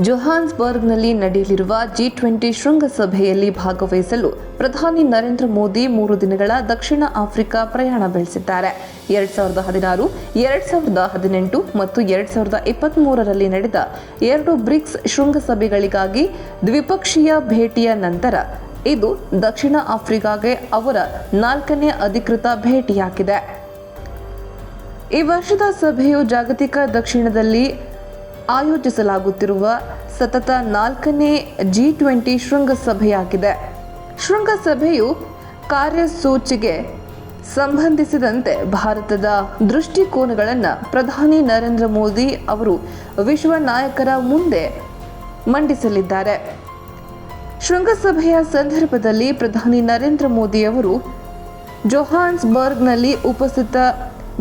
ಜೊಹಾನ್ಸ್ಬರ್ಗ್ನಲ್ಲಿ ನಡೆಯಲಿರುವ G20 ಶೃಂಗಸಭೆಯಲ್ಲಿ ಭಾಗವಹಿಸಲು ಪ್ರಧಾನಿ ನರೇಂದ್ರ ಮೋದಿ 3 ದಿನಗಳ ದಕ್ಷಿಣ ಆಫ್ರಿಕಾ ಪ್ರಯಾಣ ಬೆಳೆಸಿದ್ದಾರೆ. 2016, 2018 ಮತ್ತು 2023ರಲ್ಲಿ ನಡೆದ 2 ಬ್ರಿಕ್ಸ್ ಶೃಂಗಸಭೆಗಳಿಗಾಗಿ ದ್ವಿಪಕ್ಷೀಯ ಭೇಟಿಯ ನಂತರ ಇದು ದಕ್ಷಿಣ ಆಫ್ರಿಕಾಗೆ ಅವರ 4ನೇ ಅಧಿಕೃತ ಭೇಟಿಯಾಗಿದೆ. ಈ ವರ್ಷದ ಸಭೆಯು ಜಾಗತಿಕ ದಕ್ಷಿಣದಲ್ಲಿ ಆಯೋಜಿಸಲಾಗುತ್ತಿರುವ ಸತತ 4ನೇ G20 ಶೃಂಗಸಭೆಯಾಗಿದೆ. ಶೃಂಗಸಭೆಯು ಕಾರ್ಯಸೂಚಿಗೆ ಸಂಬಂಧಿಸಿದಂತೆ ಭಾರತದ ದೃಷ್ಟಿಕೋನಗಳನ್ನು ಪ್ರಧಾನಿ ನರೇಂದ್ರ ಮೋದಿ ಅವರು ವಿಶ್ವ ನಾಯಕರ ಮುಂದೆ ಮಂಡಿಸಲಿದ್ದಾರೆ. ಶೃಂಗಸಭೆಯ ಸಂದರ್ಭದಲ್ಲಿ ಪ್ರಧಾನಿ ನರೇಂದ್ರ ಮೋದಿ ಅವರು ಜೊಹಾನ್ಸ್ಬರ್ಗ್ನಲ್ಲಿ ಉಪಸ್ಥಿತ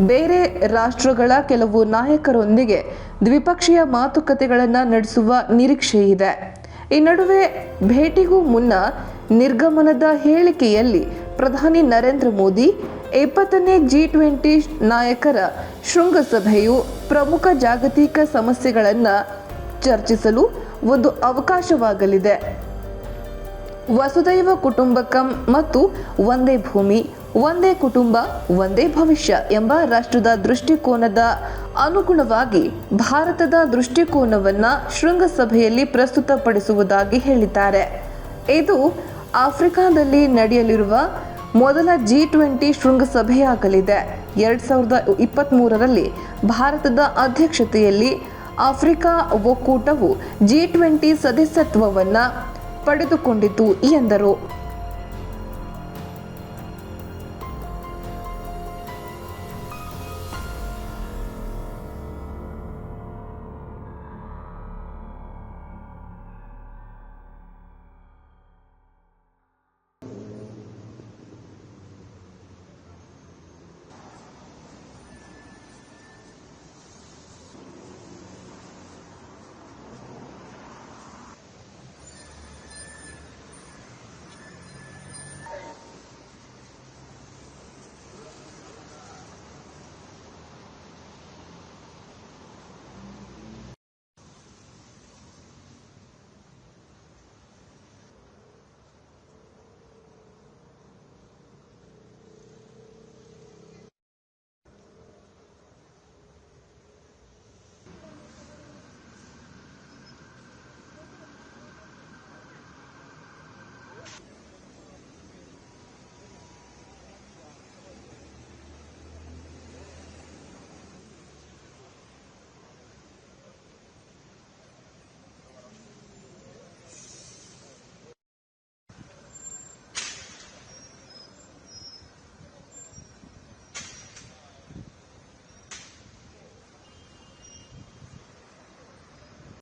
ಬೇರೆ ರಾಷ್ಟ್ರಗಳ ಕೆಲವು ನಾಯಕರೊಂದಿಗೆ ದ್ವಿಪಕ್ಷೀಯ ಮಾತುಕತೆಗಳನ್ನು ನಡೆಸುವ ನಿರೀಕ್ಷೆ ಇದೆ. ಈ ನಡುವೆ ಭೇಟಿಗೂ ಮುನ್ನ ನಿರ್ಗಮನದ ಹೇಳಿಕೆಯಲ್ಲಿ ಪ್ರಧಾನಿ ನರೇಂದ್ರ ಮೋದಿ 20ನೇ G20 ನಾಯಕರ ಶೃಂಗಸಭೆಯು ಪ್ರಮುಖ ಜಾಗತಿಕ ಸಮಸ್ಯೆಗಳನ್ನು ಚರ್ಚಿಸಲು ಒಂದು ಅವಕಾಶವಾಗಲಿದೆ. ವಸುದೈವ ಕುಟುಂಬಕಂ ಮತ್ತು ಒಂದೇ ಭೂಮಿ, ಒಂದೇ ಕುಟುಂಬ, ಒಂದೇ ಭವಿಷ್ಯ ಎಂಬ ರಾಷ್ಟ್ರದ ದೃಷ್ಟಿಕೋನದ ಅನುಗುಣವಾಗಿ ಭಾರತದ ದೃಷ್ಟಿಕೋನವನ್ನು ಶೃಂಗಸಭೆಯಲ್ಲಿ ಪ್ರಸ್ತುತಪಡಿಸುವುದಾಗಿ ಹೇಳಿದ್ದಾರೆ. ಇದು ಆಫ್ರಿಕಾದಲ್ಲಿ ನಡೆಯಲಿರುವ ಮೊದಲ G20 ಶೃಂಗಸಭೆಯಾಗಲಿದೆ. 2023ರಲ್ಲಿ ಭಾರತದ ಅಧ್ಯಕ್ಷತೆಯಲ್ಲಿ ಆಫ್ರಿಕಾ ಒಕ್ಕೂಟವು G20 ಸದಸ್ಯತ್ವವನ್ನು ಪಡೆದುಕೊಂಡಿತು ಎಂದರು.